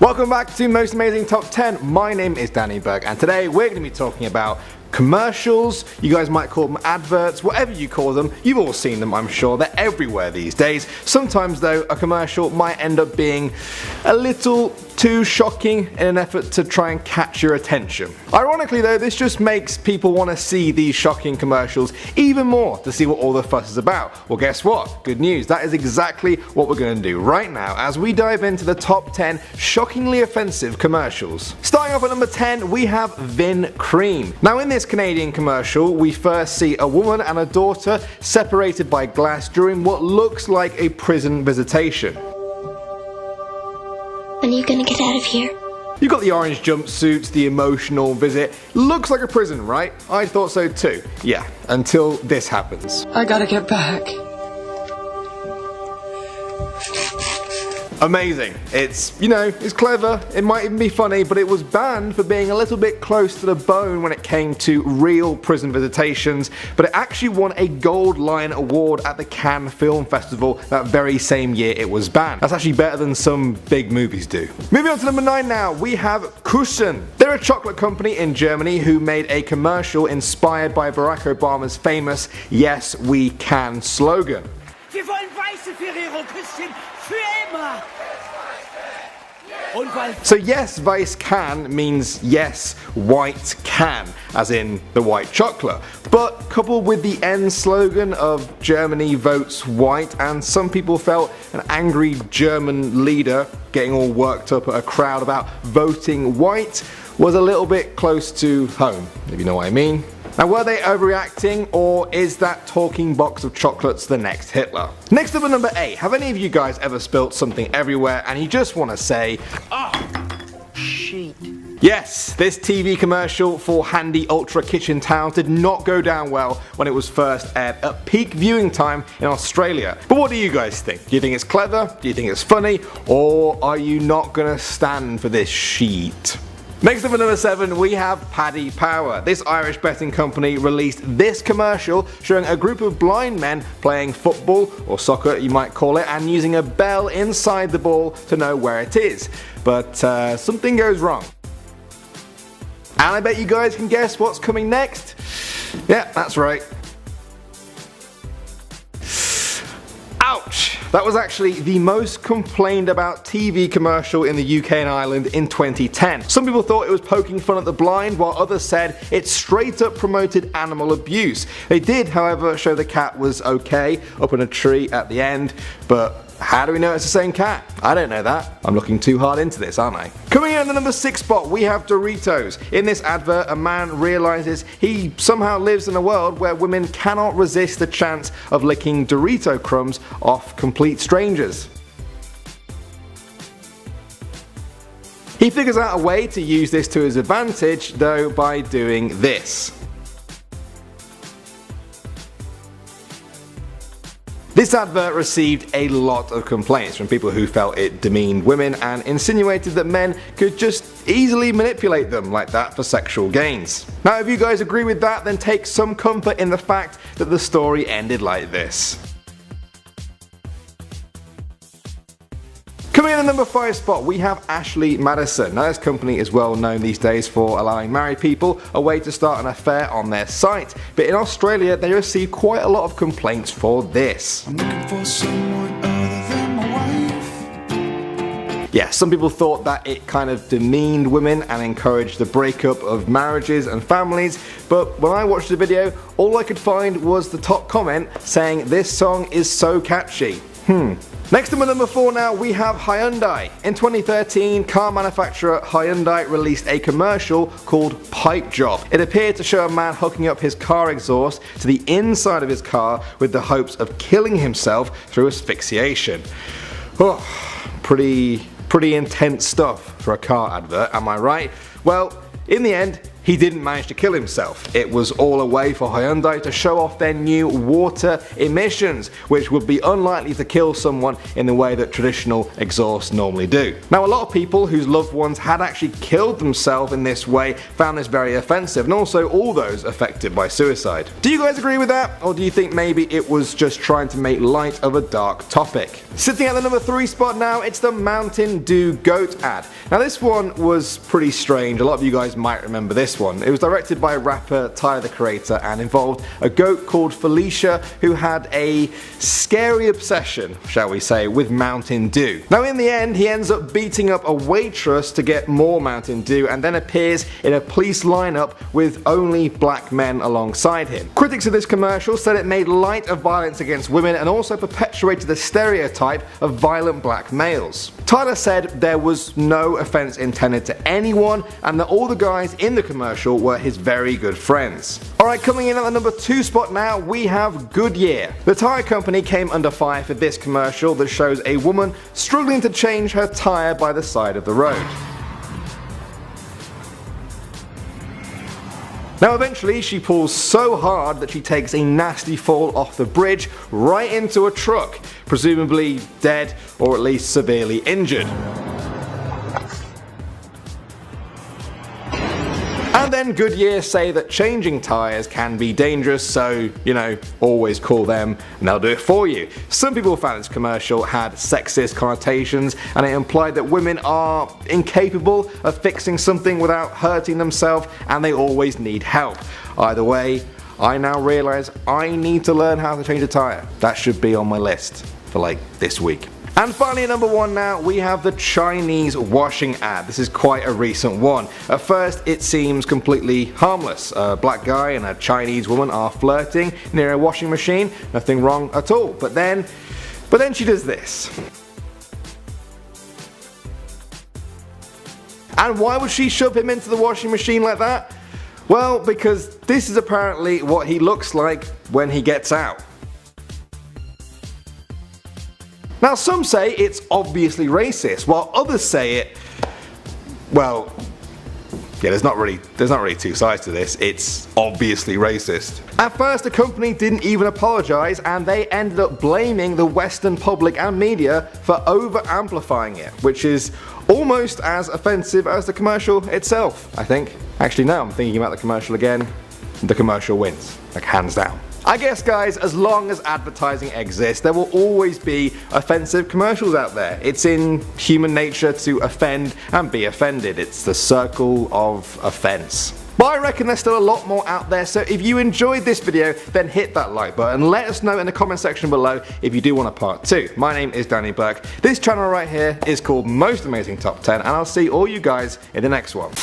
Welcome back to Most Amazing Top 10. My name is Danny Berg and today we're going to be talking about commercials. You guys might call them adverts, whatever you call them. You've all seen them, I'm sure. They're everywhere these days. Sometimes though, a commercial might end up being a little too shocking in an effort to try and catch your attention. Ironically though, this just makes people want to see these shocking commercials even more to see what all the fuss is about. Well, guess what? Good news. That is exactly what we're going to do right now as we dive into the top 10 shockingly offensive commercials. Starting off at number 10, we have Vin Cream. Now in this Canadian commercial, we first see a woman and a daughter separated by glass during what looks like a prison visitation. When are you gonna get out of here? You got the orange jumpsuits, the emotional visit. Looks like a prison, right? I thought so too. Yeah, until this happens. I gotta get back. Amazing. It's clever, it might even be funny, but it was banned for being a little bit close to the bone when it came to real prison visitations, but it actually won a Gold Lion Award at the Cannes Film Festival that very same year it was banned. That's actually better than some big movies do. Moving on to number 9 now, we have Küssen. They're a chocolate company in Germany who made a commercial inspired by Barack Obama's famous "Yes, we can" slogan. Wir wollen weiße Ferrero-Küsschen für immer. So yes, Weiss can means yes, white can, as in the white chocolate. But coupled with the end slogan of Germany votes white, and some people felt an angry German leader getting all worked up at a crowd about voting white was a little bit close to home, if you know what I mean. Now, were they overreacting, or is that talking box of chocolates the next Hitler? Next up at number 8, have any of you guys ever spilt something everywhere and you just want to say, "Oh, shit"? Yes, this TV commercial for Handy Ultra Kitchen Towels did not go down well when it was first aired at peak viewing time in Australia. But what do you guys think? Do you think it's clever? Do you think it's funny? Or are you not gonna stand for this shit? Next up at number 7, we have Paddy Power. This Irish betting company released this commercial showing a group of blind men playing football, or soccer you might call it, and using a bell inside the ball to know where it is. But something goes wrong. And I bet you guys can guess what's coming next. Yeah, that's right. Ouch! That was actually the most complained about TV commercial in the UK and Ireland in 2010. Some people thought it was poking fun at the blind, while others said it straight up promoted animal abuse. They did, however, show the cat was okay up in a tree at the end, but how do we know it's the same cat? I don't know that. I'm looking too hard into this, aren't I? Coming in at the number 6 spot, we have Doritos. In this advert, a man realizes he somehow lives in a world where women cannot resist the chance of licking Dorito crumbs off complete strangers. He figures out a way to use this to his advantage, though, by doing this. This advert received a lot of complaints from people who felt it demeaned women and insinuated that men could just easily manipulate them like that for sexual gains. Now, if you guys agree with that, then take some comfort in the fact that the story ended like this. Coming in at number 5 spot, we have Ashley Madison. Now, this company is well known these days for allowing married people a way to start an affair on their site, but in Australia they received quite a lot of complaints for this. I'm looking for someone other than my wife. Yeah, some people thought that it kind of demeaned women and encouraged the breakup of marriages and families, but when I watched the video, all I could find was the top comment saying this song is so catchy. Next up at number 4 now, we have Hyundai. In 2013, car manufacturer Hyundai released a commercial called Pipe Job. It appeared to show a man hooking up his car exhaust to the inside of his car with the hopes of killing himself through asphyxiation. Oh, pretty intense stuff for a car advert, am I right? Well, in the end, he didn't manage to kill himself. It was all a way for Hyundai to show off their new water emissions, which would be unlikely to kill someone in the way that traditional exhausts normally do. Now, a lot of people whose loved ones had actually killed themselves in this way found this very offensive, and also all those affected by suicide. Do you guys agree with that, or do you think maybe it was just trying to make light of a dark topic? Sitting at the number 3 spot now, it's the Mountain Dew goat ad. Now, this one was pretty strange. A lot of you guys might remember this one. It was directed by rapper Tyler the Creator and involved a goat called Felicia who had a scary obsession, shall we say, with Mountain Dew. Now, in the end, he ends up beating up a waitress to get more Mountain Dew and then appears in a police lineup with only black men alongside him. Critics of this commercial said it made light of violence against women and also perpetuated the stereotype of violent black males. Tyler said there was no offense intended to anyone and that all the guys in the commercial were his very good friends. Alright, coming in at the number 2 spot now, we have Goodyear. The tyre company came under fire for this commercial that shows a woman struggling to change her tyre by the side of the road. Now, eventually she pulls so hard that she takes a nasty fall off the bridge right into a truck, presumably dead or at least severely injured. And then Goodyear say that changing tyres can be dangerous, so, you know, always call them and they'll do it for you. Some people found this commercial had sexist connotations and it implied that women are incapable of fixing something without hurting themselves and they always need help. Either way, I now realise I need to learn how to change a tyre. That should be on my list for like this week. And finally, at number 1 now, we have the Chinese washing ad. This is quite a recent one. At first, it seems completely harmless. A black guy and a Chinese woman are flirting near a washing machine. Nothing wrong at all. But then she does this. And why would she shove him into the washing machine like that? Well, because this is apparently what he looks like when he gets out. Now, some say it's obviously racist, while others say it, well, yeah, there's not really two sides to this. It's obviously racist. At first, the company didn't even apologise and they ended up blaming the Western public and media for over-amplifying it, which is almost as offensive as the commercial itself, I think. Actually, now I'm thinking about the commercial again. The commercial wins, like hands down. I guess, guys, as long as advertising exists, there will always be offensive commercials out there. It's in human nature to offend and be offended. It's the circle of offense. But I reckon there's still a lot more out there, so if you enjoyed this video, then hit that like button. Let us know in the comment section below if you do want a part 2. My name is Danny Burke. This channel right here is called Most Amazing Top 10, and I'll see all you guys in the next one.